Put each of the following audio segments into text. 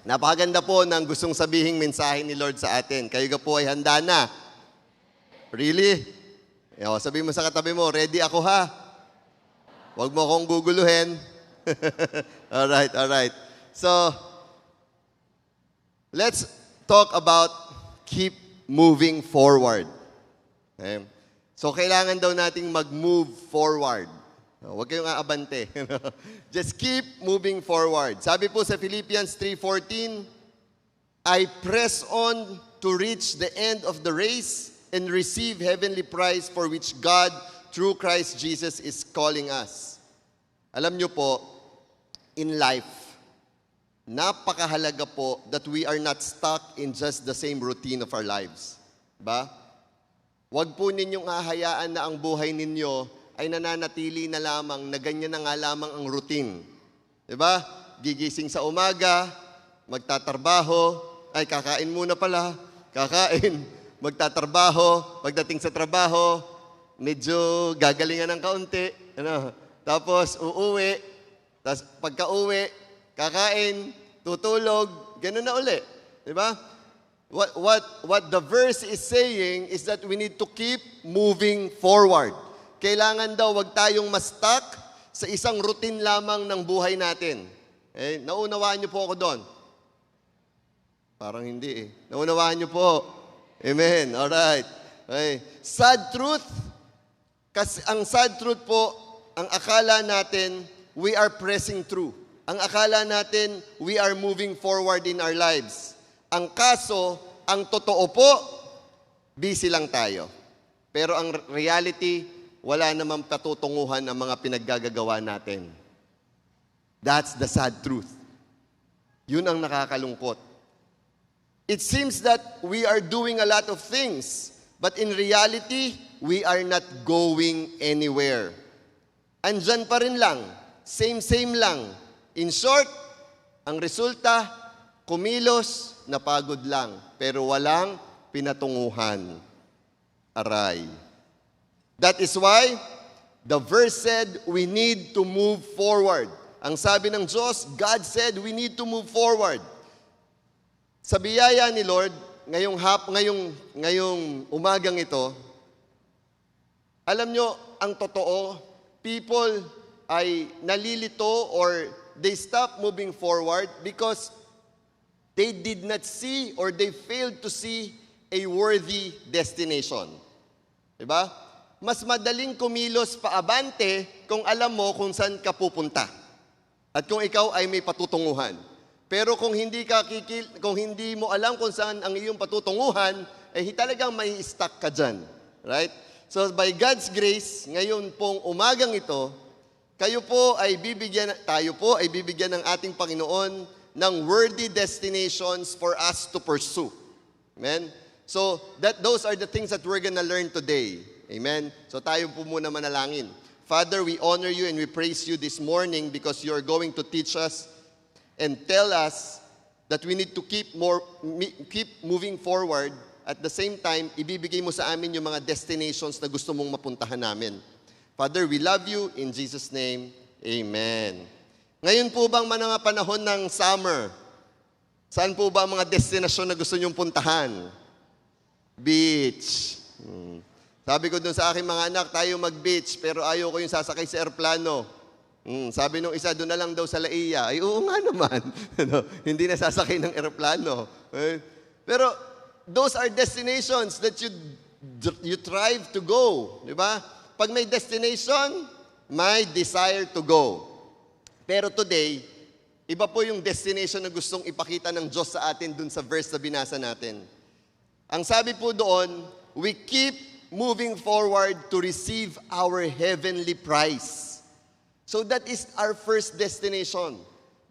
Napakaganda po ng gustong sabihing mensahe ni Lord sa atin. Kayo ka po ay handa na. Really? Sabihin mo sa katabi mo, ready ako ha. Huwag mo akong guguluhin. Alright. So, let's talk about keep moving forward. Okay? So, kailangan daw nating mag-move forward. Huwag kayong aabante. Just keep moving forward. Sabi po sa Philippians 3:14, I press on to reach the end of the race and receive heavenly prize for which God, through Christ Jesus, is calling us. Alam nyo po, in life, napakahalaga po that we are not stuck in just the same routine of our lives. Ba? Huwag po ninyong hahayaan na ang buhay ninyo ay nananatili na lamang na ganyan na nga lamang ang routine. Diba? Gigising sa umaga, magtatrabaho, kakain muna pala, kakain, magtatrabaho, pagdating sa trabaho, medyo gagalingan ng kaunti, tapos uuwi, tapos pagka-uwi, kakain, tutulog, ganun na uli. Diba? What the verse is saying is that we need to keep moving forward. Kailangan daw wag tayong ma-stuck sa isang routine lamang ng buhay natin. Naunawaan niyo po ako doon? Parang hindi eh. Naunawaan niyo po. Amen. Alright. Okay. Sad truth. Kasi ang sad truth po, ang akala natin, we are pressing through. Ang akala natin, we are moving forward in our lives. Ang kaso, ang totoo po, busy lang tayo. Pero ang reality, wala namang patutunguhan ang mga pinaggagawa natin. That's the sad truth. Yun ang nakakalungkot. It seems that we are doing a lot of things, but in reality, we are not going anywhere. Andyan pa rin lang. Same lang. In short, ang resulta, kumilos, napagod lang, pero walang pinatunguhan. Aray. That is why the verse said we need to move forward. Ang sabi ng Diyos, God said we need to move forward. Sa biyaya ni Lord, ngayong umagang ito, alam nyo, ang totoo, people ay nalilito or they stop moving forward because they did not see or they failed to see a worthy destination. Diba? Mas madaling kumilos paabante kung alam mo kung saan ka pupunta. At kung ikaw ay may patutunguhan. Pero kung hindi mo alam kung saan ang iyong patutunguhan, talagang may stuck ka dyan. Right? So by God's grace, ngayon pong umagang ito, tayo po ay bibigyan ng ating Panginoon ng worthy destinations for us to pursue. Amen? So, those are the things that we're gonna learn today. Amen? So, tayo po muna manalangin. Father, we honor you and we praise you this morning because you're going to teach us and tell us that we need to keep moving forward. At the same time, ibibigay mo sa amin yung mga destinations na gusto mong mapuntahan namin. Father, we love you. In Jesus' name, amen. Ngayon po bang mga panahon ng summer? Saan po ba ang mga destinasyon na gusto nyong puntahan? Beach. Sabi ko dun sa aking mga anak, tayo mag-beach, pero ayaw ko yung sasakay sa aeroplano. Sabi nung isa, doon na lang daw sa Laia. Ay, oo nga naman. Hindi na sasakay ng aeroplano. Pero those are destinations that you strive to go. Di ba? Pag may destination, may desire to go. Pero today, iba po yung destination na gustong ipakita ng Diyos sa atin dun sa verse na binasa natin. Ang sabi po doon, we keep moving forward to receive our heavenly prize. So that is our first destination.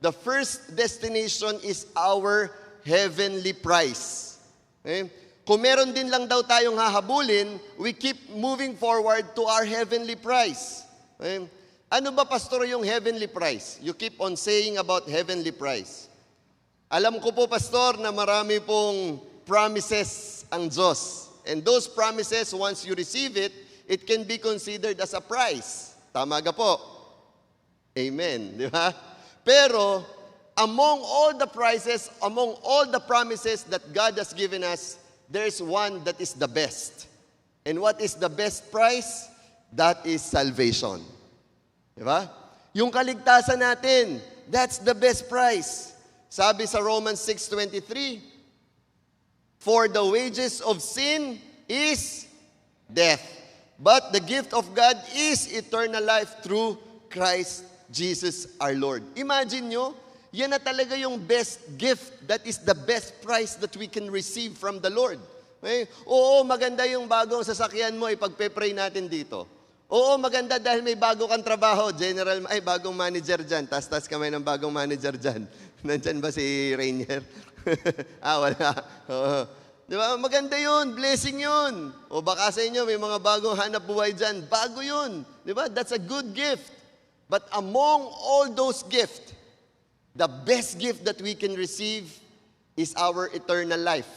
The first destination is our heavenly prize. Okay? Kung meron din lang daw tayong hahabulin, we keep moving forward to our heavenly prize. Okay? Ano ba, Pastor, yung heavenly prize? You keep on saying about heavenly prize. Alam ko po, Pastor, na marami pong promises ang Diyos. And those promises, once you receive it, it can be considered as a prize. Tama ka po? Amen. Di ba? Pero, among all the prizes, among all the promises that God has given us, there's one that is the best. And what is the best prize? That is salvation. Diba? Yung kaligtasan natin, that's the best prize. Sabi sa Romans 6:23, for the wages of sin is death. But the gift of God is eternal life through Christ Jesus our Lord. Imagine nyo, yan na talaga yung best gift. That is the best prize that we can receive from the Lord. Okay? Oo, maganda yung bagong sasakyan mo, ipagpe-pray natin dito. Oo, maganda dahil may bago kang trabaho. Bagong manager dyan. Tas kamay ng bagong manager dyan. Nandyan ba si Rainier? Wala. Oo. Di ba? Maganda yun. Blessing yun. O baka sa inyo, may mga bagong hanap buhay dyan. Bago yun. Di ba? That's a good gift. But among all those gifts, the best gift that we can receive is our eternal life.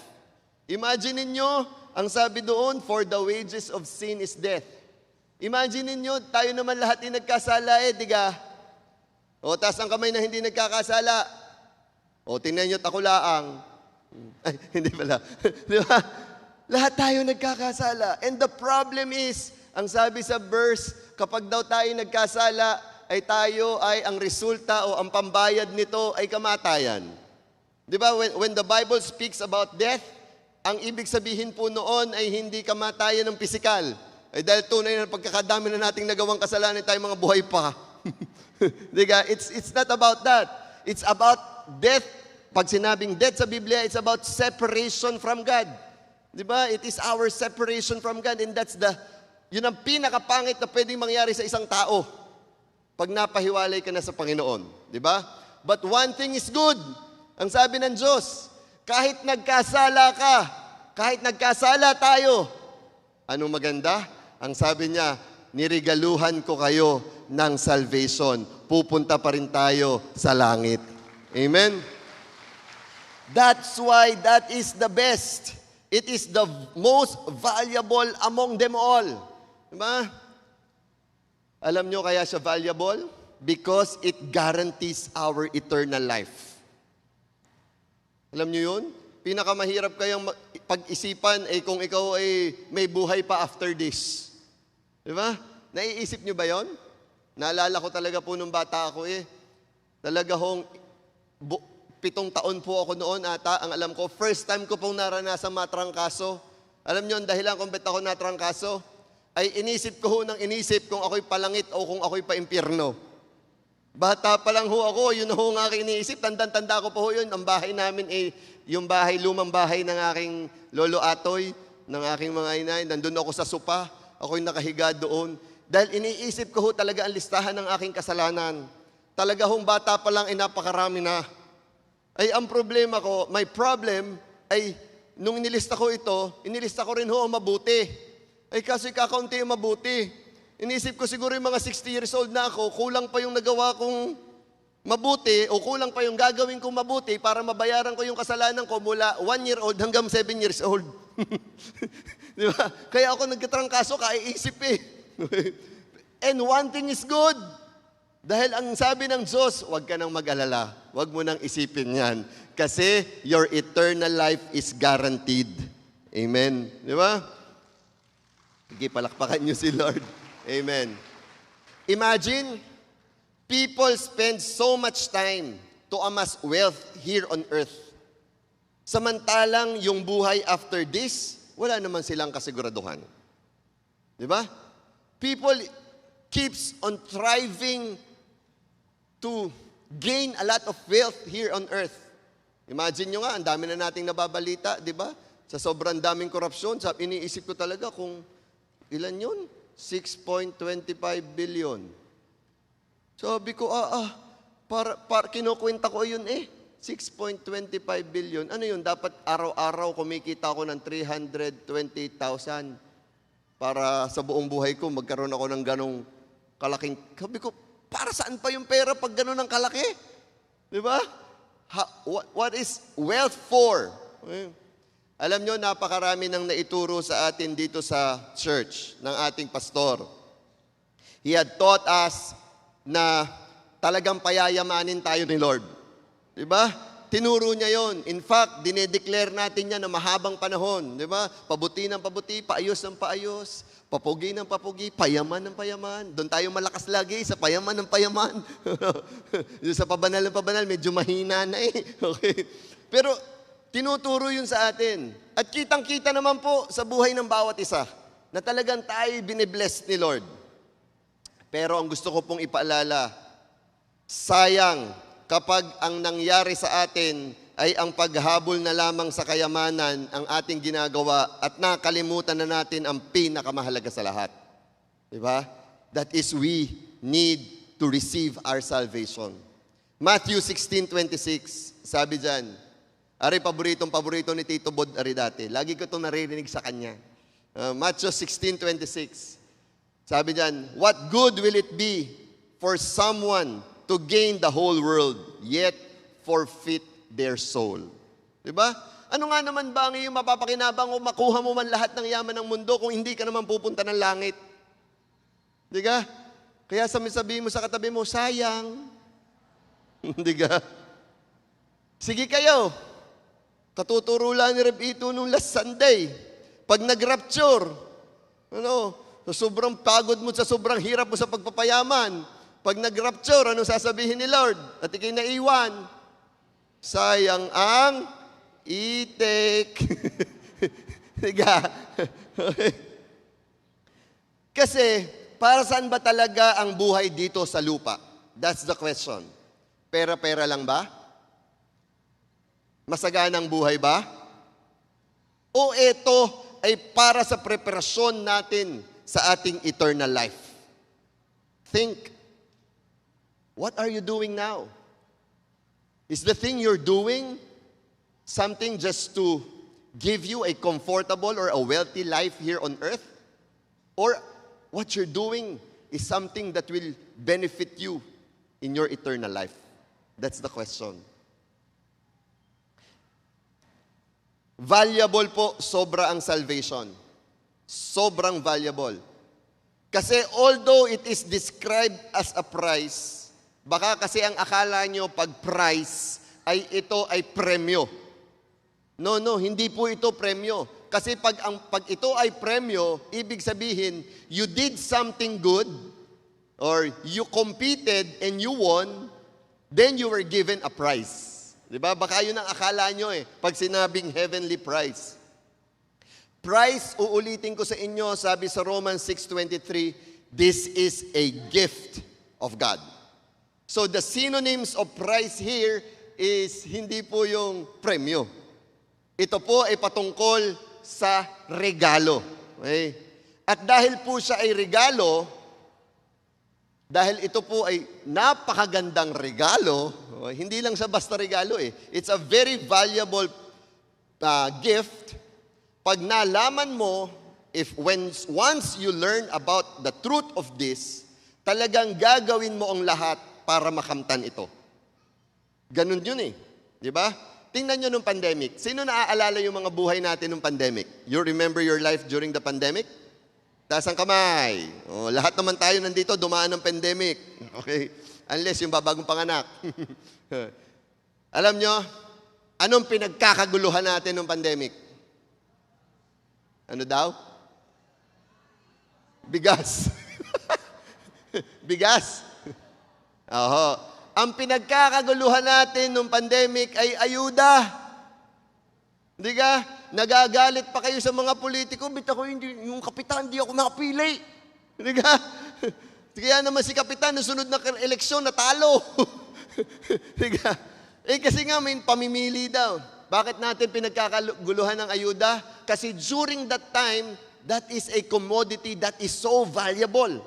Imagine ninyo, ang sabi doon, for the wages of sin is death. Imagine ninyo, tayo naman lahat yung nagkasala diga? O, taas ang kamay na hindi nagkakasala. O, tingnan nyo, ako laang. Ay, hindi pala. Di ba? Lahat tayo nagkakasala. And the problem is, ang sabi sa verse, kapag daw tayo nagkasala, ay tayo ay ang resulta o ang pambayad nito ay kamatayan. Di ba? When the Bible speaks about death, ang ibig sabihin po noon ay hindi kamatayan ng pisikal. Ay dahil tunay na pagkakadami na nating nagawang kasalanan, tayo mga buhay pa. Diba? It's not about that. It's about death. Pag sinabing death sa Biblia, it's about separation from God. Diba? It is our separation from God, and yun ang pinakapangit na pwedeng mangyari sa isang tao pag napahiwalay ka na sa Panginoon. Diba? But one thing is good. Ang sabi ng Diyos, kahit nagkasala ka, kahit nagkasala tayo, anong maganda? Ang sabi niya, nirigaluhan ko kayo ng salvation. Pupunta pa rin tayo sa langit. Amen? That's why that is the best. It is the most valuable among them all. Diba? Alam nyo kaya siya valuable? Because it guarantees our eternal life. Alam nyo yun? Pinakamahirap kayang pag-isipan kung ikaw ay may buhay pa after this. Di ba? Naiisip nyo ba yon? Naalala ko talaga po nung bata ako Talaga 7 taon po ako noon ata. Ang alam ko, first time ko pong naranasan matrangkaso. Alam nyo, ang dahilan kung ba't ako natrangkaso? Ay inisip ko inisip kung ako'y palangit o kung ako'y paimpyerno. Bata pa lang ako, yun ang aking iniisip. Tandang-tanda ko po yun. Ang bahay namin yung lumang bahay ng aking lolo Atoy, ng aking mga inay. Nandun ako sa sopa. Ako'y nakahiga doon. Dahil iniisip ko talaga ang listahan ng aking kasalanan. Talaga bata pa lang napakarami na. Ay ang problema ko, my problem ay nung inilista ko ito, inilista ko rin ang mabuti. Ay kasi kakaunti yung mabuti. Inisip ko siguro yung mga 60 years old na ako, kulang pa yung nagawa kong mabuti o kulang pa yung gagawin kong mabuti para mabayaran ko yung kasalanan ko mula 1 year old hanggang 7 years old. Di ba? Kaya ako nagkatrangkaso, kaiisip And one thing is good. Dahil ang sabi ng Diyos, huwag ka nang mag-alala. Huwag mo nang isipin yan. Kasi your eternal life is guaranteed. Amen. Di ba? Sige, palakpakan niyo si Lord. Amen. Imagine, people spend so much time to amass wealth here on earth. Samantalang yung buhay after this, wala naman silang kasiguraduhan. Di ba? People keeps on striving to gain a lot of wealth here on earth. Imagine nyo nga, ang dami na nating nababalita, di ba? Sa sobrang daming korupsyon, iniisip ko talaga kung ilan yun? 6.25 billion. Sabi ko, kinukwenta ko yun 6.25 billion. Ano yun? Dapat araw-araw kumikita ako ng 320,000 para sa buong buhay ko magkaroon ako ng ganong kalaking. Sabi ko, para saan pa yung pera pag ganon ng kalaki? Di ba? What is wealth for? Alam nyo, napakarami nang naituro sa atin dito sa church ng ating pastor. He had taught us na talagang payayamanin tayo ni Lord. Di ba? Tinuro niya yon. In fact, dinedeclare natin yan na mahabang panahon. Di ba? Pabuti ng pabuti, paayos ng paayos, papugi ng papugi, payaman ng payaman. Doon tayo malakas lagi sa payaman ng payaman. Yung sa pabanal ng pabanal, medyo mahina na eh. Okay? Pero tinuturo yun sa atin. At kitang-kita naman po sa buhay ng bawat isa na talagang tayo binibless ni Lord. Pero ang gusto ko pong ipaalala, sayang kapag ang nangyari sa atin ay ang paghabol na lamang sa kayamanan ang ating ginagawa at nakalimutan na natin ang pinakamahalaga sa lahat. Diba? That is, we need to receive our salvation. Matthew 16:26, sabi dyan, ari paborito ni Tito Bod ari dati. Lagi ko itong naririnig sa kanya. Matthew 16:26, sabi dyan, what good will it be for someone to gain the whole world, yet forfeit their soul. Diba? Ano nga naman ba ang iyong mapapakinabang o makuha mo man lahat ng yaman ng mundo kung hindi ka naman pupunta ng langit? Diba? Kaya sabihin mo sa katabi mo, sayang. Diba? Sige kayo. Katuturo lang ni Reb Ito nung last Sunday. Pag nag-rapture, sa sobrang pagod mo, sa sobrang hirap mo sa pagpapayaman, pag nag-rapture, anong sasabihin ni Lord? At ikay naiwan. Sayang ang itik. Diga? Kasi, para saan ba talaga ang buhay dito sa lupa? That's the question. Pera-pera lang ba? Masaganang buhay ba? O ito ay para sa preparasyon natin sa ating eternal life? Think. What are you doing now? Is the thing you're doing something just to give you a comfortable or a wealthy life here on earth? Or what you're doing is something that will benefit you in your eternal life? That's the question. Valuable po, sobra ang salvation. Sobrang valuable. Kasi although it is described as a price, baka kasi ang akala nyo pag price ay ito ay premyo. No, hindi po ito premyo. Kasi pag ito ay premyo, ibig sabihin, you did something good, or you competed and you won, then you were given a prize. Diba? Baka yun ang akala nyo pag sinabing heavenly prize. Prize, uulitin ko sa inyo, sabi sa Romans 6:23, this is a gift of God. So the synonyms of prize here is hindi po yung premyo. Ito po ay patungkol sa regalo. Okay? At dahil po siya ay regalo, dahil ito po ay napakagandang regalo, hindi lang siya basta regalo It's a very valuable gift. Pag nalaman mo, once you learn about the truth of this, talagang gagawin mo ang lahat para makamtan ito. Ganun yun Di ba? Tingnan nyo nung pandemic. Sino naaalala yung mga buhay natin nung pandemic? You remember your life during the pandemic? Taas ang kamay. Lahat naman tayo nandito dumaan ng pandemic. Okay? Unless yung babagong panganak. Alam nyo, anong pinagkakaguluhan natin nung pandemic? Ano daw? Bigas. Bigas. Oho. Ang pinagkakaguluhan natin nung pandemic ay ayuda. Hindi ka? Nagagalit pa kayo sa mga politiko. Bit ako, yung kapitan, hindi ako makapili. Hindi ka? Kaya naman si kapitan, nung sunod na eleksyon, natalo. Hindi ka? Kasi nga, may pamimili daw. Bakit natin pinagkakaguluhan ng ayuda? Kasi during that time, that is a commodity that is so valuable.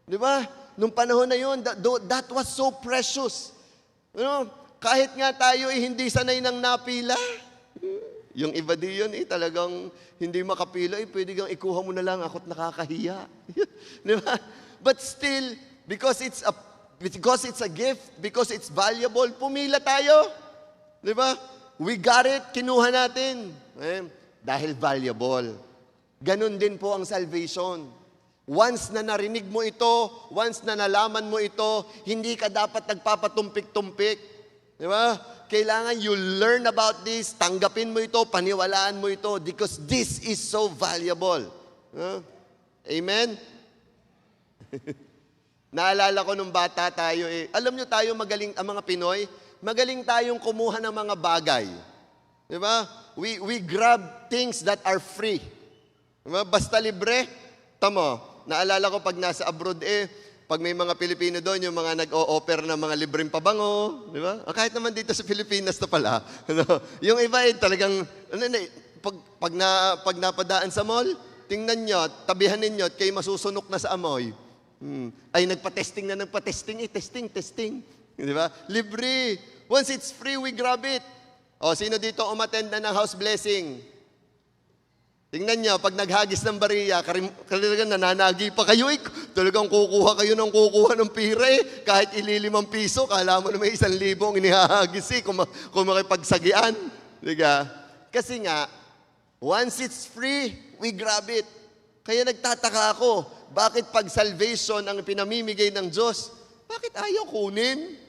Di ba? Nung panahon na yun, that was so precious. Kahit nga tayo hindi sanay ng napila. Yung iba din yun talagang hindi makapila, pwede kang ikuha mo na lang, ako't nakakahiya. Di ba? But still, because it's a gift, because it's valuable, pumila tayo. Di ba? We got it, kinuha natin. Dahil valuable. Ganon din po ang salvation. Once na narinig mo ito, once na nalaman mo ito, hindi ka dapat nagpapatumpik-tumpik. Di ba? Kailangan you learn about this, tanggapin mo ito, paniwalaan mo ito, because this is so valuable. Amen? Naalala ko nung bata tayo alam nyo tayo magaling, ang mga Pinoy, magaling tayong kumuha ng mga bagay. Di ba? We grab things that are free. Di ba? Basta libre, tamo. Naalala ko pag nasa abroad pag may mga Pilipino doon, yung mga nag-o-offer ng mga libreng pabango, di ba? Kahit naman dito sa Pilipinas na pala. Yung iba talagang, pag napadaan sa mall, tingnan nyo, tabihan ninyo, at kayo masusunok na sa amoy. Ay, nagpa-testing. Testing. Di ba? Libre. Once it's free, we grab it. O, sino dito umattend na ng house blessing? Tingnan nyo, pag naghagis ng bariya, talagang nananagi pa kayo. Talagang kukuha kayo ng pira Kahit ₱5, kala mo na may 1,000 ang inihahagis kung makipagsagian. Diga? Kasi nga, once it's free, we grab it. Kaya nagtataka ako, bakit pag salvation ang pinamimigay ng Diyos, bakit ayaw kunin?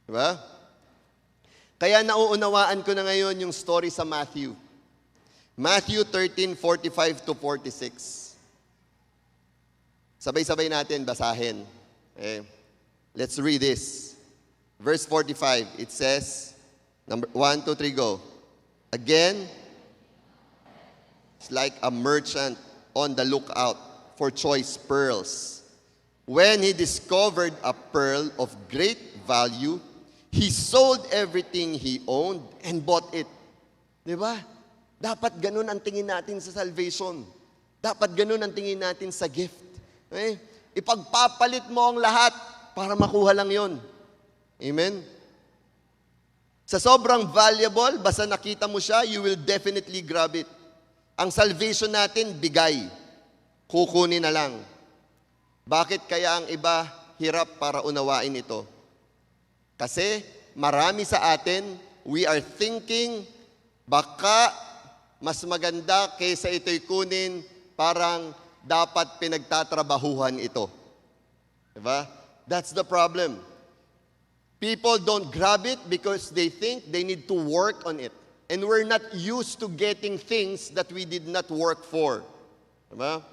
Diba? Kaya nauunawaan ko na ngayon yung story sa Matthew. Matthew 13:45-46. Sabay-sabay natin basahin. Let's read this. Verse 45, it says, 1, 2, 3, go. Again, it's like a merchant on the lookout for choice pearls. When he discovered a pearl of great value, he sold everything he owned and bought it. Di ba? Dapat ganun ang tingin natin sa salvation. Dapat ganun ang tingin natin sa gift. Ipagpapalit mo ang lahat para makuha lang yon. Amen? Sa sobrang valuable, basta nakita mo siya, you will definitely grab it. Ang salvation natin, bigay. Kukunin na lang. Bakit kaya ang iba hirap para unawain ito? Kasi marami sa atin, we are thinking, baka mas maganda kaysa ito'y kunin, parang dapat pinagtatrabahuhan ito. Diba? That's the problem. People don't grab it because they think they need to work on it. And we're not used to getting things that we did not work for. Diba?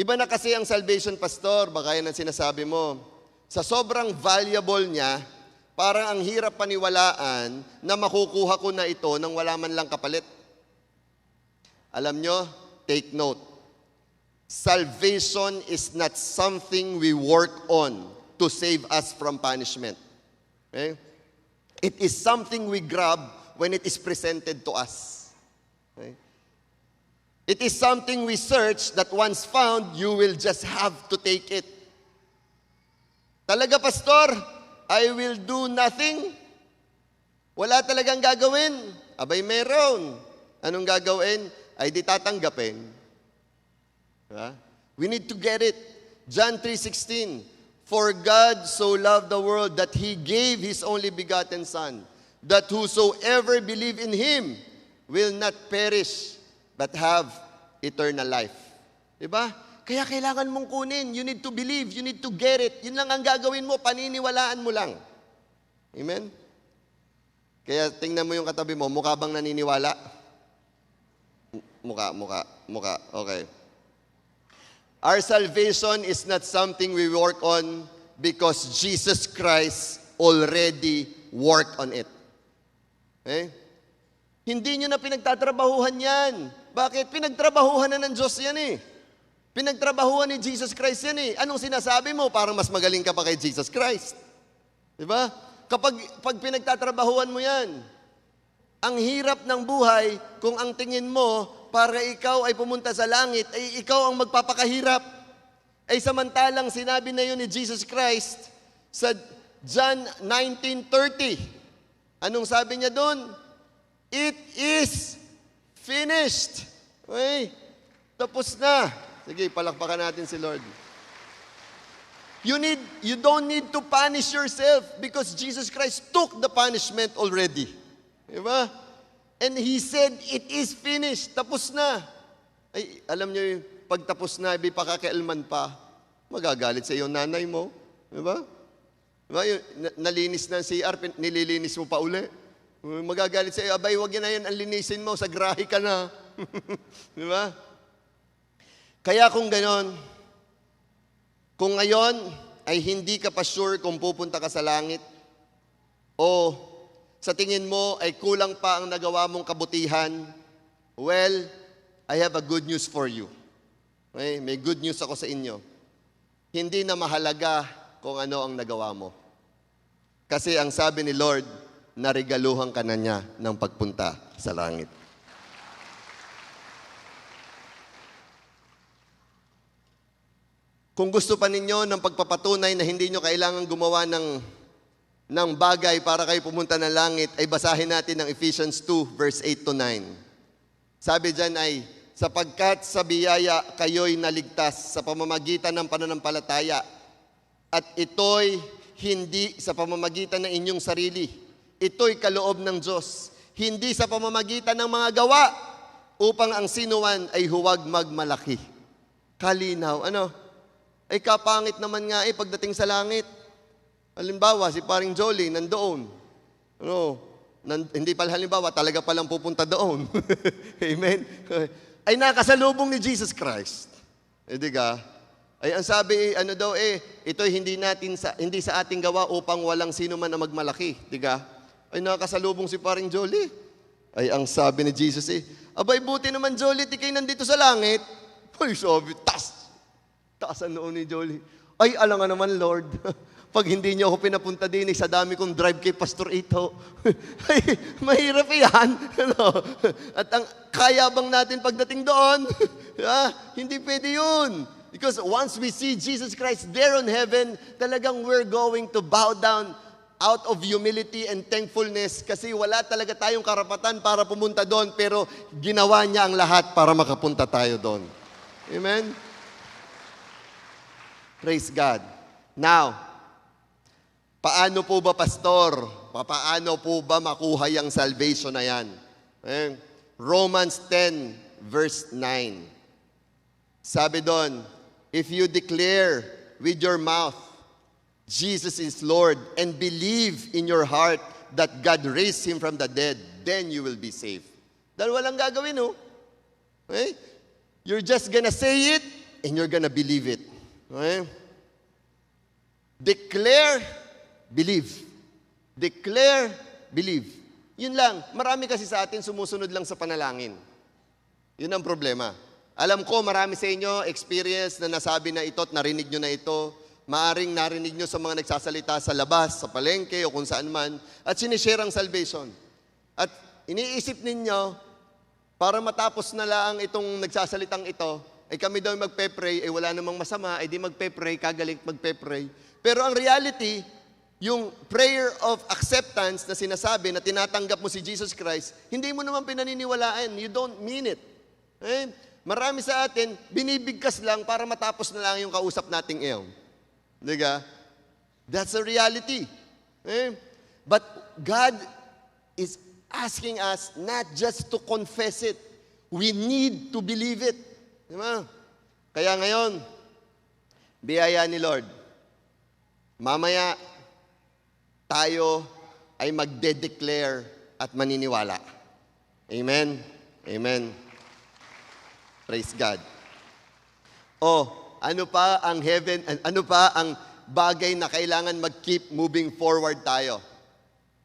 Iba na kasi ang salvation, pastor, baka yan ang sinasabi mo. Sa sobrang valuable niya, parang ang hirap paniwalaan na makukuha ko na ito nang wala man lang kapalit. Alam nyo, take note. Salvation is not something we work on to save us from punishment. Okay? It is something we grab when it is presented to us. Okay? It is something we search that once found, you will just have to take it. Talaga, pastor, I will do nothing. Wala talagang gagawin. Abay, meron. Anong gagawin? Ay di tatanggapin. Diba? We need to get it. John 3:16, for God so loved the world that He gave His only begotten Son, that whosoever believe in Him will not perish, but have eternal life. Diba? Kaya kailangan mong kunin. You need to believe. You need to get it. Yun lang ang gagawin mo. Paniniwalaan mo lang. Amen? Kaya tingnan mo yung katabi mo, mukha bang naniniwala? Mukha. Okay. Our salvation is not something we work on because Jesus Christ already worked on it. Okay? Hindi nyo na pinagtatrabahuhan yan. Bakit? Pinagtrabahuhan na ng Diyos yan Pinagtrabahuhan ni Jesus Christ yan Anong sinasabi mo? Parang mas magaling ka pa kay Jesus Christ. Diba? Pag pinagtatrabahuhan mo yan, ang hirap ng buhay kung ang tingin mo para ikaw ay pumunta sa langit, ay ikaw ang magpapakahirap. Ay samantalang sinabi na yun ni Jesus Christ sa John 19:30. Anong sabi niya doon? It is finished. Okay, tapos na. Sige, palakpakan natin si Lord. You don't need to punish yourself because Jesus Christ took the punishment already. Diba? And He said, it is finished. Tapos na. Ay, alam niyo, pag tapos na, pakakialman pa, magagalit sa iyo nanay mo. Diba? Diba? Nalinis na ang CR, nililinis mo pa uli. Magagalit sa'yo, abay, wag yan na yan, ang linisin mo, sa grahe ka na. Di ba? Kaya kung ganon, kung ngayon ay hindi ka pa sure kung pupunta ka sa langit, o sa tingin mo ay kulang pa ang nagawa mong kabutihan, well, I have a good news for you. Okay? May good news ako sa inyo. Hindi na mahalaga kung ano ang nagawa mo. Kasi ang sabi ni Lord, narigaluhan ka na niya ng pagpunta sa langit. Kung gusto pa ninyo ng pagpapatunay na hindi nyo kailangan gumawa ng bagay para kayo pumunta ng langit, ay basahin natin ang Ephesians 2, verse 8 to 9. Sabi dyan ay, sapagkat sa biyaya kayo'y naligtas sa pamamagitan ng pananampalataya, at ito'y hindi sa pamamagitan ng inyong sarili. Ito'y kaloob ng Diyos, hindi sa pamamagitan ng mga gawa, upang ang sinuman ay huwag magmalaki. Kalinaw. Ano? Ay kapangit naman nga pagdating sa langit. Halimbawa, si Paring Jolly nandoon. Hindi pala halimbawa, talaga palang pupunta doon. Amen? Ay nakasalubong ni Jesus Christ. Di ka? Ay ang sabi, ito'y hindi sa ating gawa upang walang sino man na magmalaki. Di ka? Ay nakasalubong si Paring Jolly. Ay ang sabi ni Jesus abay buti naman Jolly, kayo nandito sa langit. Ay sabi, taas ang noon ni Jolly. Ay alam nga naman Lord, pag hindi niyo ako pinapunta din sa dami kong drive kay Pastor Ito, ay mahirap yan. At ang kaya bang natin pagdating doon? Hindi pwede yun. Because once we see Jesus Christ there on heaven, talagang we're going to bow down out of humility and thankfulness kasi wala talaga tayong karapatan para pumunta doon, pero ginawa niya ang lahat para makapunta tayo doon. Amen? Praise God. Now, paano po ba, Pastor? Paano po ba makuha yung salvation na yan? Romans 10, verse 9. Sabi doon, if you declare with your mouth, Jesus is Lord, and believe in your heart that God raised Him from the dead, then you will be saved. Dahil walang gagawin, Okay? You're just gonna say it, and you're gonna believe it. Okay? Declare, believe. Declare, believe. Yun lang. Marami kasi sa atin sumusunod lang sa panalangin. Yun ang problema. Alam ko, marami sa inyo experience na nasabi na ito at narinig nyo na ito. Maaring narinig nyo sa mga nagsasalita sa labas, sa palengke o kung saan man, at sinishare ang salvation. At iniisip ninyo, para matapos na lang itong nagsasalitang ito, ay kami daw magpe-pray, wala namang masama, di magpe-pray, kagaling magpe-pray. Pero ang reality, yung prayer of acceptance na sinasabi na tinatanggap mo si Jesus Christ, hindi mo naman pinaniniwalaan. You don't mean it. Marami sa atin, binibigkas lang para matapos na lang yung kausap nating iyon. Diga? That's a reality. But God is asking us not just to confess it. We need to believe it. Diba? Kaya ngayon, biyaya ni Lord. Mamaya, tayo ay magde-declare at maniniwala. Amen? Amen. Praise God. Ano pa ang bagay na kailangan mag-keep moving forward tayo?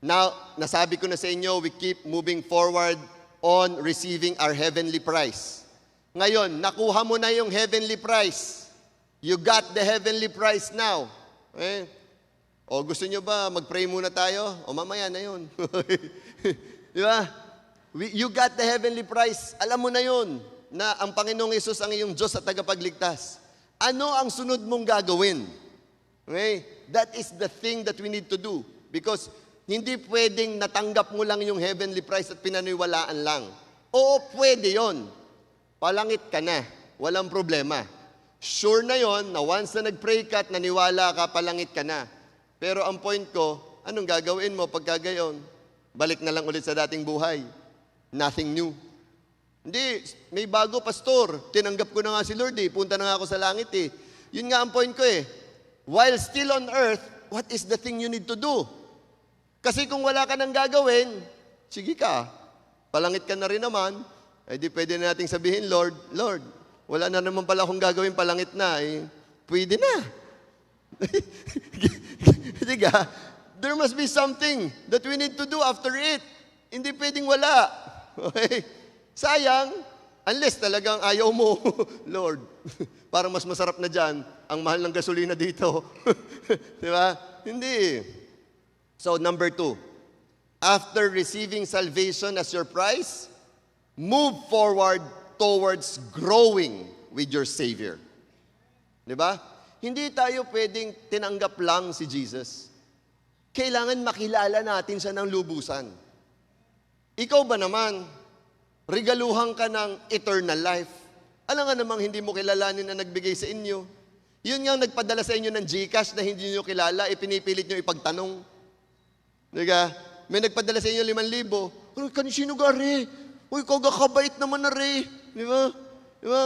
Now, nasabi ko na sa inyo, we keep moving forward on receiving our heavenly prize. Ngayon, nakuha mo na yung heavenly prize. You got the heavenly prize now. Gusto nyo ba mag-pray muna tayo? Mamaya na yun. Di ba? You got the heavenly prize. Alam mo na yun, na ang Panginoong Yesus ang iyong Diyos at tagapagligtas. Ano ang sunod mong gagawin? Okay? That is the thing that we need to do. Because hindi pwedeng natanggap mo lang yung heavenly prize at pinaniwalaan lang. Oo, pwede yon. Palangit ka na. Walang problema. Sure na yon na once na nag-pray ka at naniwala ka, palangit ka na. Pero ang point ko, anong gagawin mo pagka gayon? Balik na lang ulit sa dating buhay. Nothing new. Hindi, may bago, Pastor. Tinanggap ko na nga si Lord Punta na nga ako sa langit Yun nga ang point ko While still on earth, what is the thing you need to do? Kasi kung wala ka nang gagawin, sige ka, palangit ka na rin naman, eh di pwede na nating sabihin, Lord, wala na naman pala akong gagawin, palangit na, eh, pwede na. Diga, there must be something that we need to do after it. Hindi pwedeng wala. Okay? Sayang, unless talagang ayaw mo, Lord, parang mas masarap na dyan, ang mahal ng gasolina dito. Di ba? Hindi. So, number 2, after receiving salvation as your prize, move forward towards growing with your Savior. Di ba? Hindi tayo pwedeng tinanggap lang si Jesus. Kailangan makilala natin siya ng lubusan. Ikaw ba naman, regaluhan ka ng eternal life? Alam nga namang hindi mo kilalanin na nagbigay sa inyo. Yun nga nagpadala sa inyo ng GCash na hindi nyo kilala, ipinipilit nyo ipagtanong. Diga? May nagpadala sa inyo 5,000. Ano, sino gari? Uy, kagakabait naman na re. Di ba? Di ba?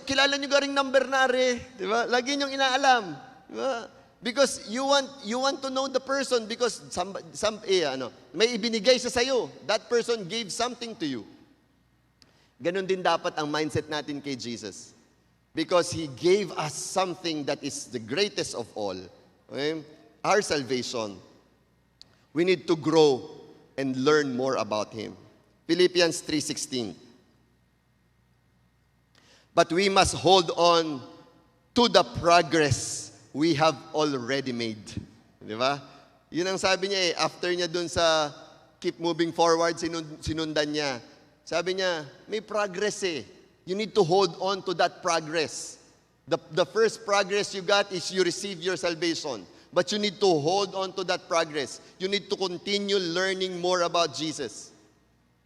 Kilala nyo garing number na re. Di ba? Lagi nyong inaalam. Di ba? Because you want to know the person because may ibinigay siya sa'yo. That person gave something to you. Ganon din dapat ang mindset natin kay Jesus. Because He gave us something that is the greatest of all. Okay? Our salvation. We need to grow and learn more about Him. Philippians 3:16. But we must hold on to the progress we have already made. Di ba? Yun ang sabi niya after niya dun sa keep moving forward, sinundan niya. Sabi niya, may progress You need to hold on to that progress. The first progress you got is you receive your salvation. But you need to hold on to that progress. You need to continue learning more about Jesus.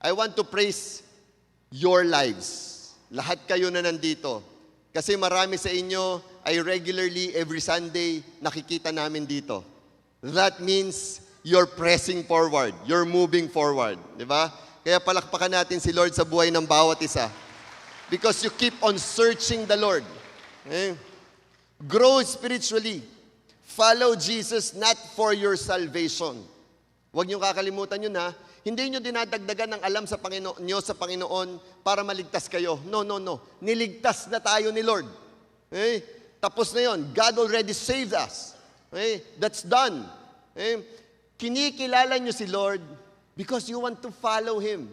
I want to praise your lives. Lahat kayo na nandito. Kasi marami sa inyo ay regularly every Sunday nakikita namin dito. That means you're pressing forward. You're moving forward. Di ba? Kaya palakpakan natin si Lord sa buhay ng bawat isa. Because you keep on searching the Lord. Okay? Grow spiritually. Follow Jesus not for your salvation. Huwag niyo kakalimutan yun ha. Hindi niyo dinadagdagan ng alam sa Panginoon niyo sa Panginoon para maligtas kayo. No. Niligtas na tayo ni Lord. Okay? Tapos na yun. God already saved us. Okay? That's done. Okay? Kinikilala niyo si Lord because you want to follow Him.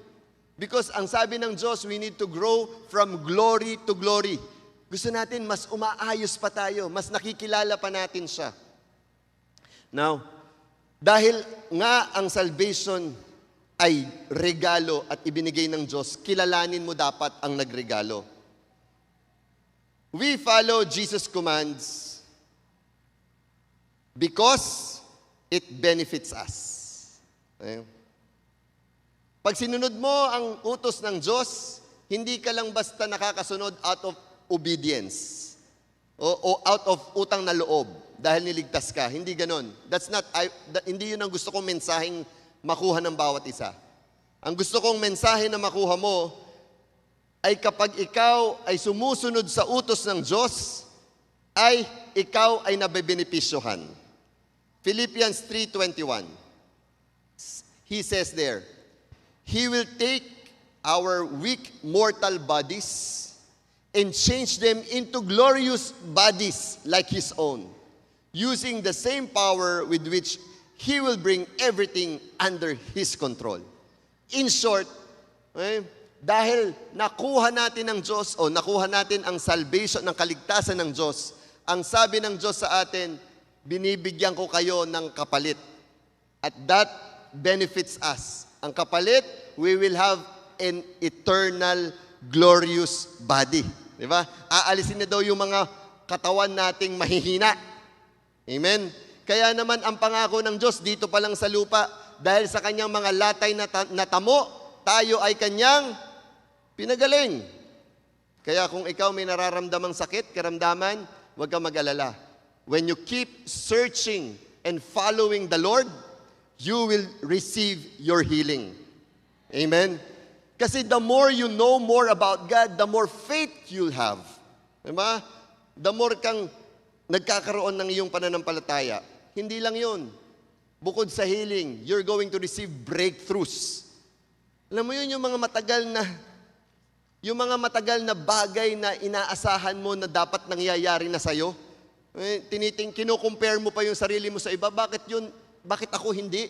Because ang sabi ng Diyos, we need to grow from glory to glory. Gusto natin mas umaayos pa tayo, mas nakikilala pa natin siya. Now, dahil nga ang salvation ay regalo at ibinigay ng Diyos, kilalanin mo dapat ang nagregalo. We follow Jesus' commands because it benefits us. Okay? Pag sinunod mo ang utos ng Diyos, hindi ka lang basta nakakasunod out of obedience o out of utang na loob dahil niligtas ka. Hindi ganon. Hindi yun ang gusto kong mensaheng makuha ng bawat isa. Ang gusto kong mensahe na makuha mo ay kapag ikaw ay sumusunod sa utos ng Diyos, ay ikaw ay nabebenepisyohan. Philippians 3:21. He says there, He will take our weak mortal bodies and change them into glorious bodies like His own, using the same power with which He will bring everything under His control. In short, dahil nakuha natin ng Diyos o nakuha natin ang salvation, ng kaligtasan ng Diyos, ang sabi ng Diyos sa atin, binibigyan ko kayo ng kapalit. At that benefits us. Ang kapalit, we will have an eternal, glorious body. Di ba? Aalisin na daw yung mga katawan nating mahihina. Amen? Kaya naman ang pangako ng Diyos dito pa lang sa lupa, dahil sa kanyang mga latay na tamo, tayo ay kanyang pinagaling. Kaya kung ikaw may nararamdamang sakit, karamdaman, huwag kang mag-alala. When you keep searching and following the Lord, you will receive your healing. Amen? Kasi the more you know more about God, the more faith you'll have. Diba? The more kang nagkakaroon ng iyong pananampalataya, Hindi lang yun. Bukod sa healing, you're going to receive breakthroughs. Alam mo yun, yung mga matagal na bagay na inaasahan mo na dapat nangyayari na sa'yo. Kino-compare mo pa yung sarili mo sa iba. Bakit ako hindi?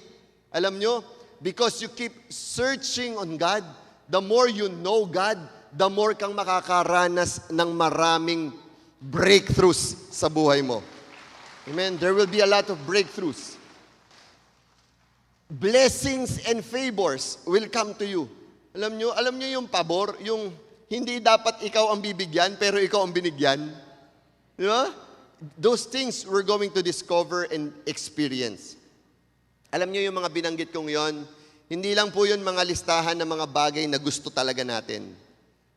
Alam nyo, because you keep searching on God, the more you know God, the more kang makakaranas ng maraming breakthroughs sa buhay mo. Amen? There will be a lot of breakthroughs. Blessings and favors will come to you. Alam nyo yung pabor, yung hindi dapat ikaw ang bibigyan, pero ikaw ang binigyan. Di ba? Those things we're going to discover and experience. Alam nyo yung mga binanggit kong yon, hindi lang po yun mga listahan ng mga bagay na gusto talaga natin.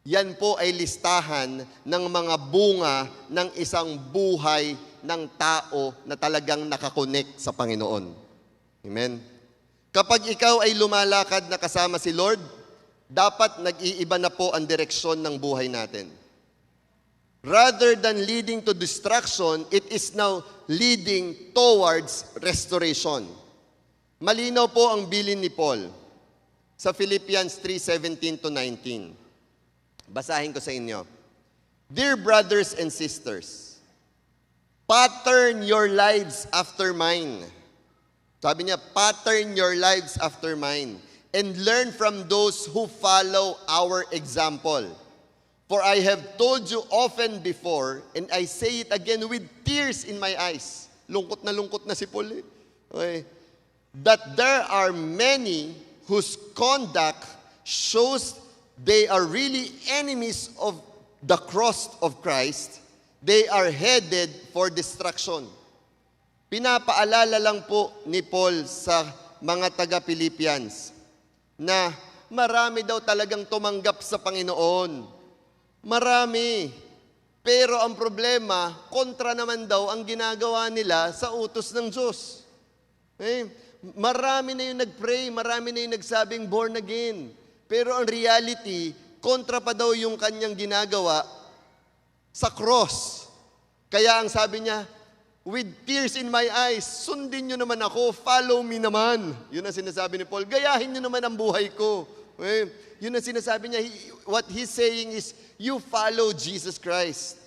Yan po ay listahan ng mga bunga ng isang buhay ng tao na talagang nakakonect sa Panginoon. Amen? Kapag ikaw ay lumalakad na kasama si Lord, dapat nag-iiba na po ang direksyon ng buhay natin. Rather than leading to destruction, it is now leading towards restoration. Malinaw po ang bilin ni Paul sa Philippians 3:17-19. Basahin ko sa inyo. Dear brothers and sisters, pattern your lives after mine. Sabi niya, pattern your lives after mine and learn from those who follow our example. For I have told you often before, and I say it again with tears in my eyes. Lungkot na si Paul. Okay. That there are many whose conduct shows they are really enemies of the cross of Christ. They are headed for destruction. Pinapaalala lang po ni Paul sa mga taga-Philippians na marami daw talagang tumanggap sa Panginoon. Marami. Pero ang problema, kontra naman daw ang ginagawa nila sa utos ng Diyos. Marami na yung nag-pray, marami na yung nagsabing born again. Pero ang reality, kontra pa daw yung kanyang ginagawa sa cross. Kaya ang sabi niya, with tears in my eyes, sundin nyo naman ako, follow me naman. Yun ang sinasabi ni Paul, gayahin nyo naman ang buhay ko. Yun ang sinasabi niya, what he's saying is, you follow Jesus Christ.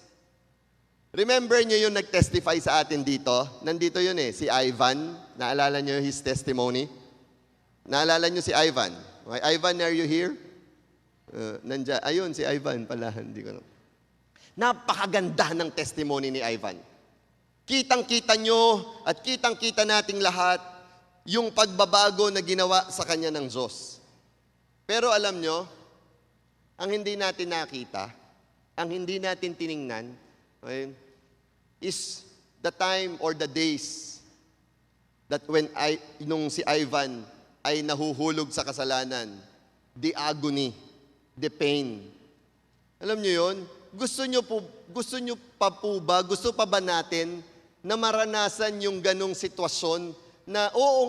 Remember nyo yung nag-testify sa atin dito? Nandito yun si Ivan. Naalala nyo his testimony? Naalala nyo si Ivan? Okay, Ivan, are you here? Nandiyan. Ayun, si Ivan pala. Hindi ko na. Napakaganda ng testimony ni Ivan. Kitang-kita nyo at kitang-kita nating lahat yung pagbabago na ginawa sa kanya ng Diyos. Pero alam nyo, ang hindi natin nakita, ang hindi natin tiningnan, okay, is the time or the days that nung si Ivan ay nahuhulog sa kasalanan, the agony, the pain. Alam nyo yun? Gusto pa ba natin na maranasan yung ganong sitwasyon na oo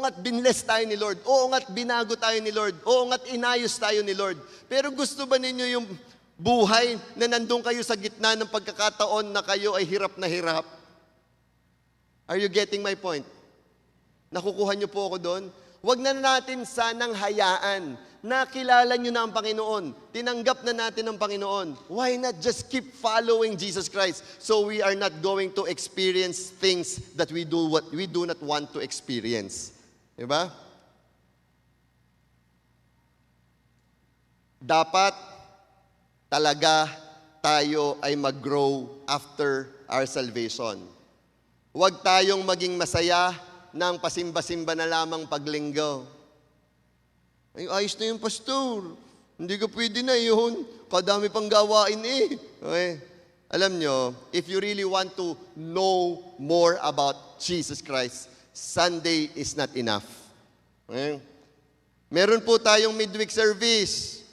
nga't binless tayo ni Lord, oo nga't binago tayo ni Lord, oo nga't inayos tayo ni Lord. Pero gusto ba ninyo yung buhay na nandun kayo sa gitna ng pagkakataon na kayo ay hirap na hirap? Are you getting my point? Nakukuha niyo po ako doon? Huwag na natin sanang hayaan na kilala nyo na ang Panginoon. Tinanggap na natin ang Panginoon. Why not just keep following Jesus Christ so we are not going to experience things that we do not want to experience? Diba? Dapat talaga tayo ay mag-grow after our salvation. Huwag tayong maging masaya ng pasimba-simba na lamang paglinggo. Ay, ayos na yung pastor. Hindi ka pwede na yun. Kadami pang gawain Okay? Alam nyo, if you really want to know more about Jesus Christ, Sunday is not enough. Okay? Meron po tayong midweek service.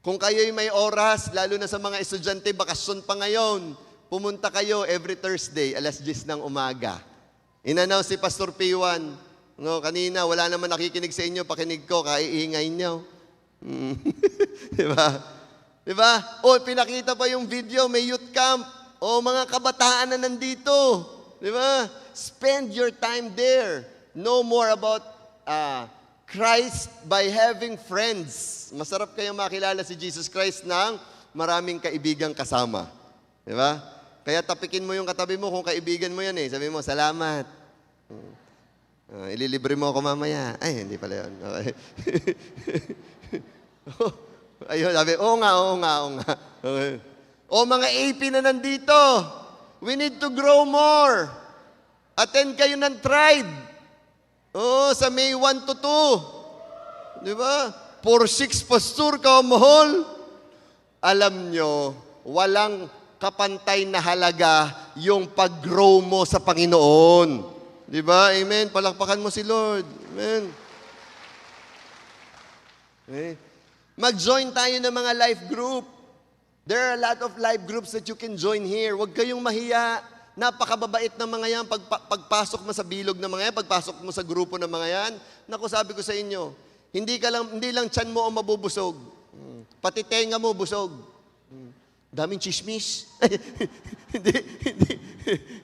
Kung kayo'y may oras, lalo na sa mga estudyante, bakasyon pa ngayon, pumunta kayo every Thursday, 10:00 ng umaga. In-announce si Pastor P1, kanina, wala naman nakikinig sa inyo, pakinig ko, kaiingay niyo. Diba? Diba? Pinakita pa yung video, may youth camp. Mga kabataan na nandito. Di ba? Spend your time there. Know more about Christ by having friends. Masarap kayong makilala si Jesus Christ ng maraming kaibigang kasama. Di ba? Kaya tapikin mo yung katabi mo kung kaibigan mo yan eh. Sabi mo, salamat. Ililibre mo ako mamaya. Ay, hindi pala yun. Okay. Ayun, sabi, oo nga. Okay. O mga AP na nandito, we need to grow more. Attend kayo ng tribe. Sa May 1 to 2. Di ba? 4-6 pastor, kamahal. Alam nyo, walang kapantay na halaga yung pag-grow mo sa Panginoon. Di ba? Amen. Palakpakan mo si Lord. Amen. Okay. Mag-join tayo ng mga life group. There are a lot of life groups that you can join here. Huwag kayong mahiya. Napakababait ng mga yan. Pagpasok mo sa bilog ng mga yan, pagpasok mo sa grupo ng mga yan, naku, sabi ko sa inyo, hindi lang tiyan mo ang mabubusog. Pati tenga mo busog. Daming chismis.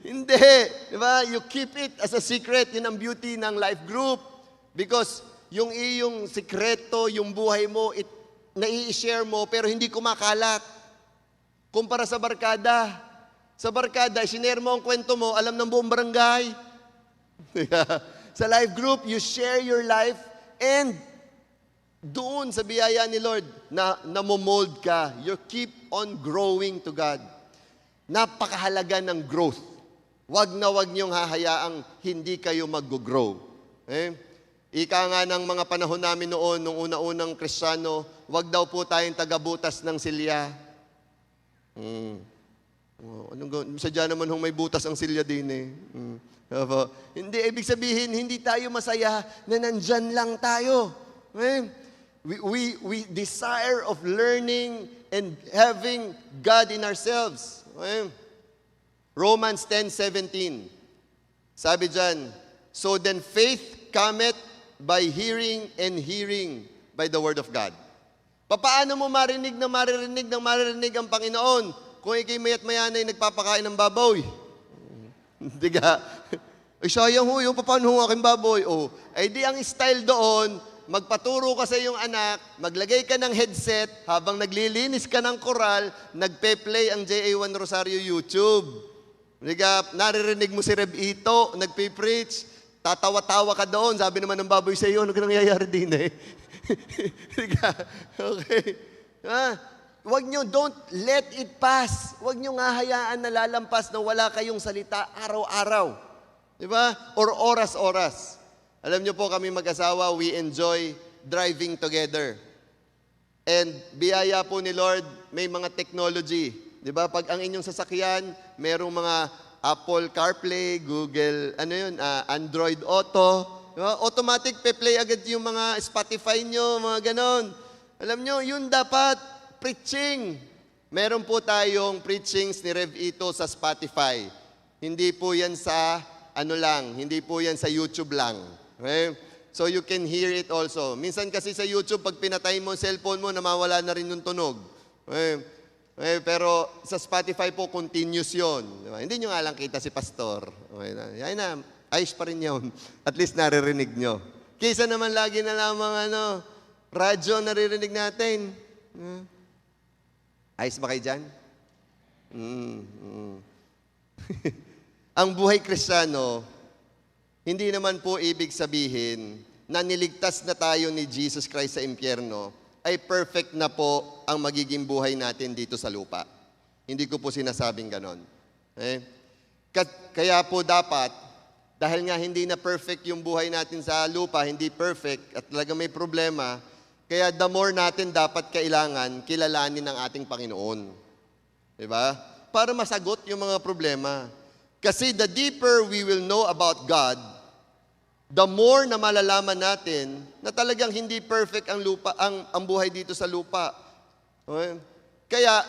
Hindi. Diba? You keep it as a secret. Yun ang beauty ng life group. Because yung iyong sikreto, yung buhay mo, nai-share mo, pero hindi kumakalat. Kumpara sa barkada. Sa barkada, sinare mo ang kwento mo, alam ng buong barangay. Sa life group, you share your life and doon sa biyaya ni Lord na namomold ka. You keep on growing to God. Napakahalaga ng growth. Wag niyong hahayaang hindi kayo mag-grow. Ika nga ng mga panahon namin noon, nung una-unang Kristiyano, wag daw po tayong tagabutas ng silya. Sadya naman may butas ang silya din eh. Hindi, ibig sabihin, hindi tayo masaya na nandyan lang tayo. We desire of learning and having God in ourselves. Romans 10:17. Sabi dyan, so then faith cometh by hearing and hearing by the word of God. Paano mo maririnig ang Panginoon kung ikay mayat mayan ay nagpapakain ng baboy? Hindi ka? Ay, sayang ho, yung paano ho aking baboy? Ay di ang style doon, magpaturo ka sa iyong anak, maglagay ka ng headset, habang naglilinis ka ng koral, nagpe-play ang JA1 Rosario YouTube. Naririnig mo si Reb Ito, nagpe-preach, tatawa-tawa ka doon, sabi naman ng baboy sa iyo, ano ka nangyayari din eh? Okay. Huwag nyo, don't let it pass. Huwag nyo nga hayaan na lalampas na wala kayong salita araw-araw. Diba? Or oras-oras. Alam nyo po, kami mag-asawa, we enjoy driving together. And biyaya po ni Lord, may mga technology. Diba? Pag ang inyong sasakyan, merong mga Apple CarPlay, Google, Android Auto. Diba? Automatic pe-play agad yung mga Spotify nyo, mga ganon. Alam nyo, yun dapat, preaching. Meron po tayong preachings ni Rev Ito sa Spotify. Hindi po yan sa hindi po yan sa YouTube lang. Okay? So you can hear it also. Minsan kasi sa YouTube, pag pinatay mo ang cellphone mo, namawala na rin yung tunog. Okay? Pero sa Spotify po, continuous yun. Diba? Hindi nyo nga lang kita si Pastor. Okay na. Yan na, ayos pa rin yun. At least naririnig nyo. Kaysa naman lagi na lamang radyo naririnig natin. Ayos ba kayo dyan? Ang buhay Kristiyano, hindi naman po ibig sabihin na niligtas na tayo ni Jesus Christ sa impyerno, ay perfect na po ang magiging buhay natin dito sa lupa. Hindi ko po sinasabing ganon. Kaya po dapat, dahil nga hindi na perfect yung buhay natin sa lupa, hindi perfect at talaga may problema, kaya the more natin dapat kailangan kilalanin ng ating Panginoon. Diba? Para masagot yung mga problema. Kasi the deeper we will know about God, the more na malalaman natin na talagang hindi perfect ang buhay dito sa lupa. Okay? Kaya,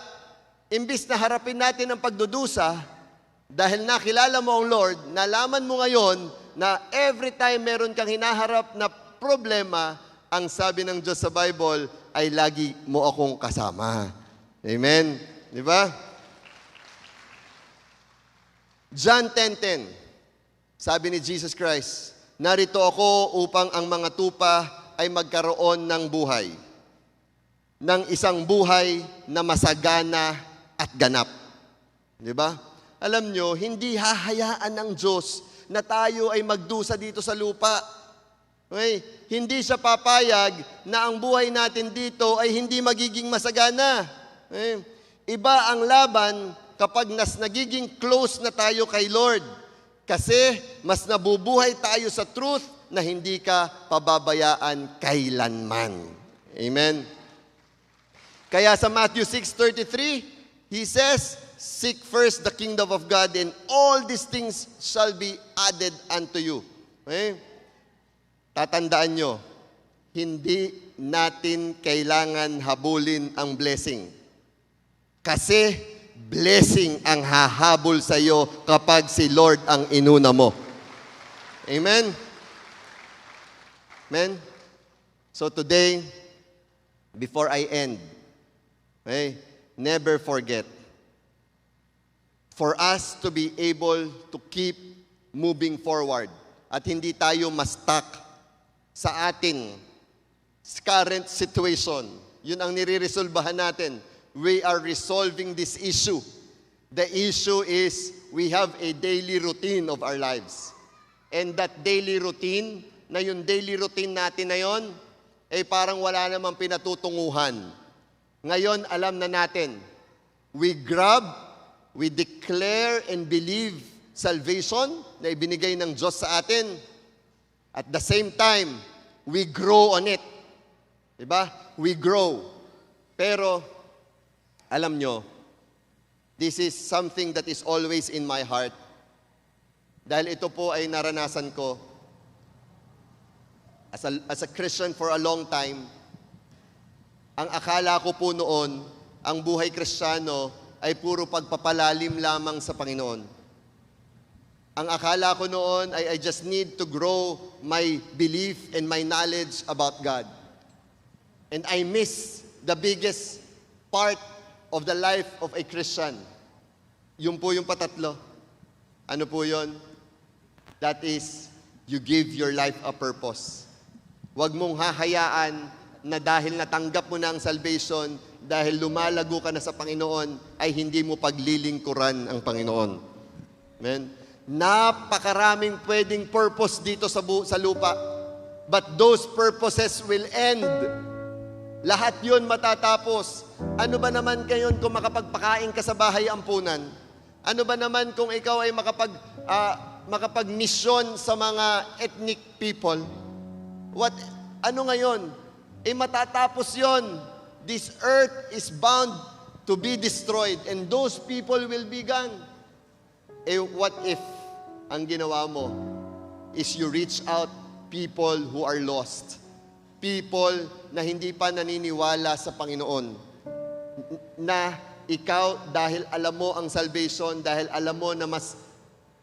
imbis na harapin natin ang pagdudusa, dahil nakilala mo ang Lord, nalaman mo ngayon na every time meron kang hinaharap na problema, ang sabi ng Diyos sa Bible ay lagi mo akong kasama. Amen? Di ba? John 10:10. Sabi ni Jesus Christ, narito ako upang ang mga tupa ay magkaroon ng buhay. Ng isang buhay na masagana at ganap. Di ba? Alam nyo, hindi hahayaan ng Diyos na tayo ay magdusa dito sa lupa. Okay? Hindi siya papayag na ang buhay natin dito ay hindi magiging masagana. Okay? Iba ang laban kapag nagiging close na tayo kay Lord. Kasi mas nabubuhay tayo sa truth na hindi ka pababayaan kailanman. Amen? Kaya sa Matthew 6:33, He says, seek first the kingdom of God and all these things shall be added unto you. Okay? Tatandaan nyo, hindi natin kailangan habulin ang blessing. Kasi blessing ang hahabol sa iyo kapag si Lord ang inuna mo. Amen? Amen? So today, before I end, okay, never forget, for us to be able to keep moving forward at hindi tayo ma-stuck sa ating current situation, yun ang nire-resolbahan natin. We are resolving this issue. The issue is we have a daily routine of our lives. And that daily routine, na yung daily routine natin na yun, ay parang wala namang pinatutunguhan. Ngayon, alam na natin, we grab, we declare and believe salvation na ibinigay ng Diyos sa atin. At the same time, we grow on it. Diba? We grow. Pero, alam nyo, this is something that is always in my heart. Dahil ito po ay naranasan ko as a Christian for a long time. Ang akala ko po noon, ang buhay Kristiyano ay puro pagpapalalim lamang sa Panginoon. Ang akala ko noon ay I just need to grow my belief and my knowledge about God. And I miss the biggest part of the life of a Christian. Yun po yung patatlo. Ano po yun? That is, you give your life a purpose. Huwag mong hahayaan na dahil natanggap mo na ang salvation, dahil lumalago ka na sa Panginoon, ay hindi mo paglilingkuran ang Panginoon. Amen? Napakaraming pwedeng purpose dito sa lupa. But those purposes will end. Lahat yun matatapos. Ano ba naman kayon kung makapagpakain ka sa bahay ampunan? Ano ba naman kung ikaw ay makapag-mission sa mga ethnic people? Ano ngayon? Matatapos yon. This earth is bound to be destroyed and those people will be gone. What if ang ginawa mo is you reach out people who are lost? People na hindi pa naniniwala sa Panginoon. Na ikaw, dahil alam mo ang salvation, dahil alam mo na mas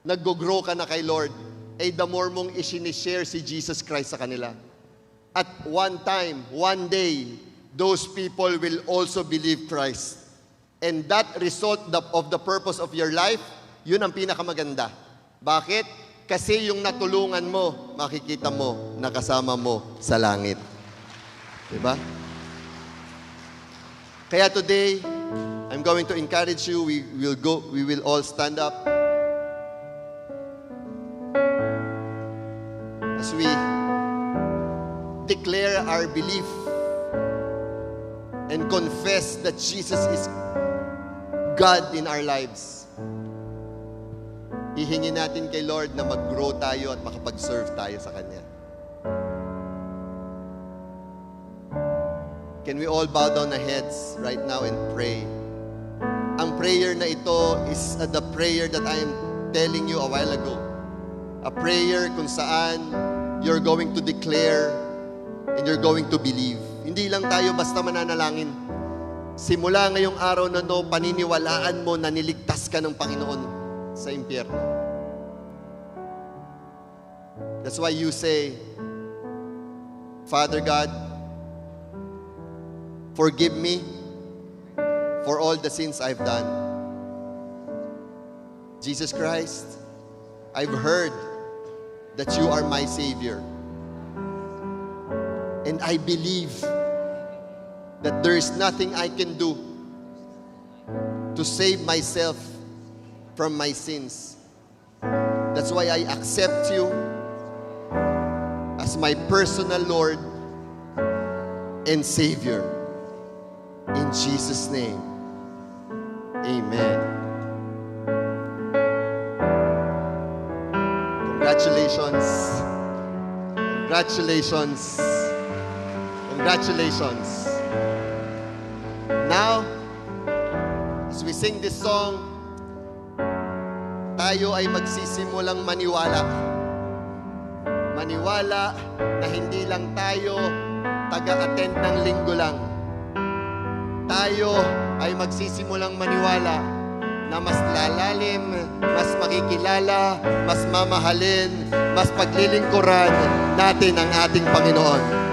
nag-grow ka na kay Lord, the more mong isinishare si Jesus Christ sa kanila. At one time, one day, those people will also believe Christ. And that result of the purpose of your life, yun ang pinakamaganda. Bakit? Kasi yung natulungan mo, makikita mo, nakasama mo sa langit. Diba? Kaya today, I'm going to encourage you. We will all stand up. As we declare our belief and confess that Jesus is God in our lives. Hihingi natin kay Lord na mag-grow tayo at makapag-serve tayo sa Kanya. Can we all bow down our heads right now and pray? Ang prayer na ito is the prayer that I am telling you a while ago. A prayer kung saan you're going to declare and you're going to believe. Hindi lang tayo basta mananalangin. Simula ngayong araw na to, paniniwalaan mo na niligtas ka ng Panginoon sa impyerno. That's why you say, Father God, forgive me for all the sins I've done. Jesus Christ, I've heard that you are my Savior. And I believe that there is nothing I can do to save myself from my sins. That's why I accept you as my personal Lord and Savior. In Jesus' name, amen. Congratulations. Congratulations. Congratulations. Now, as we sing this song, tayo ay magsisimulang maniwala. Maniwala na hindi lang tayo taga-attend ng linggo lang. Tayo ay magsisimulang maniwala na mas lalalim, mas makikilala, mas mamahalin, mas paglilingkuran natin ang ating Panginoon.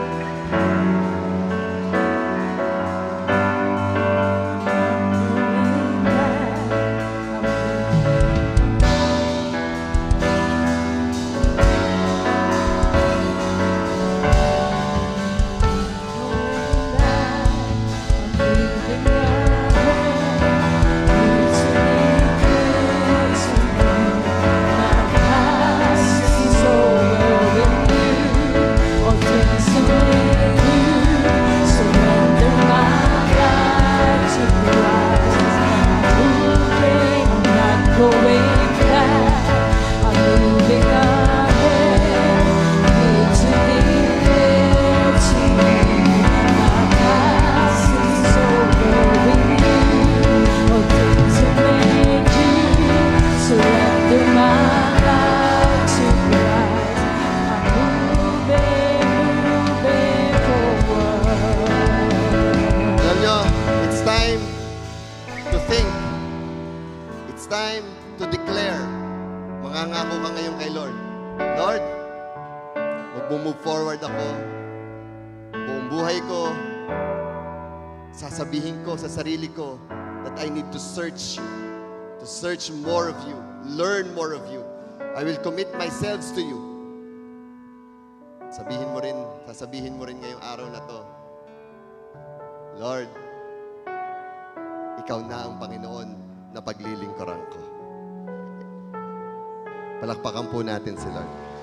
It's time to declare. Mangangako ka ngayon kay Lord. Lord, mag-move forward ako. Buong buhay ko, sasabihin ko sa sarili ko that I need to search you, to search more of you, learn more of you. I will commit myself to you. Sasabihin mo rin ngayong araw na to, Lord, ikaw na ang Panginoon na paglilingkuran ko. Palakpakan po natin si Lord.